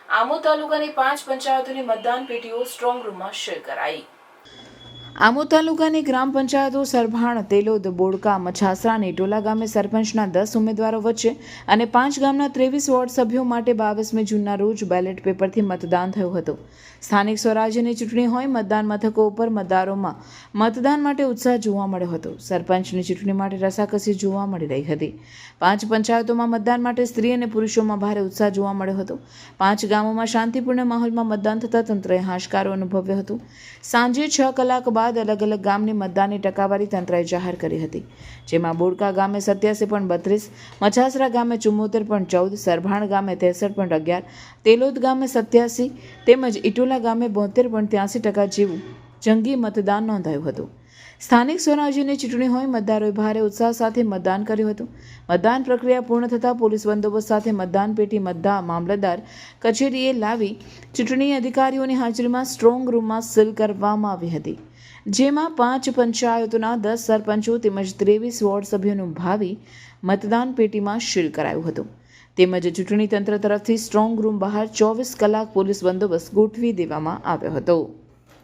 આમોદ તાલુકાની 5 પંચાયતોની મતદાન પેટીઓ સ્ટ્રોંગ રૂમમાં શેર કરાઈ. આમોદ તાલુકાની ગ્રામ પંચાયતો સરભાણ, તેલોદ, બોડકા, મછાસરા અને ઇટોલા ગામે સરપંચના 10 ઉમેદવારો વચ્ચે અને 5 ગામના 23 વોર્ડ સભ્યો માટે 22મી જૂનના રોજ બેલેટ પેપરથી મતદાન થયું હતું. સ્થાનિક સ્વરાજ્યની ચૂંટણી હોય, મતદાન મથકો ઉપર મતદારોમાં મતદાન માટે ઉત્સાહ જોવા મળ્યો હતો. સરપંચની ચૂંટણી માટે રસાકસી જોવા મળી રહી હતી. 5 પંચાયતોમાં મતદાન માટે સ્ત્રી અને પુરુષોમાં ભારે ઉત્સાહ જોવા મળ્યો હતો. 5 ગામોમાં શાંતિપૂર્ણ માહોલમાં મતદાન થતાં તંત્રએ હાશકારો અનુભવ્યો હતો. સાંજે 6 કલાક બાદ અલગ અલગ ગામની મતદાનની ટકાવારી તંત્રએ જાહેર કરી હતી, જેમાં બોડકા ગામે 87.32, મછાસરા ગામે 74.14, સરભાણ ગામે 63.11, તેલોદ ગામે 87 તેમજ ઇટોલા ગામે 72.83% જેવું જંગી મતદાન નોંધાયું હતું. સ્થાનિક સ્વરાજ્યની ચૂંટણી હોય, મતદારોએ ભારે ઉત્સાહ સાથે મતદાન કર્યું હતું. મતદાન પ્રક્રિયા પૂર્ણ થતાં પોલીસ બંદોબસ્ત સાથે મતદાન પેટી મામલતદાર કચેરીએ લાવી ચૂંટણી અધિકારીઓની હાજરીમાં સ્ટ્રોંગ રૂમમાં સીલ કરવામાં આવી હતી, જેમાં 5 પંચાયતોના 10 સરપંચો તેમજ 23 વોર્ડ સભ્યોનું ભાવિ મતદાન પેટીમાં સીલ કરાયું હતું. તેમજ ચૂંટણી તંત્ર તરફથી સ્ટ્રોંગ રૂમ બહાર 24 કલાક પોલીસ બંદોબસ્ત ગોઠવી દેવામાં આવ્યો હતો.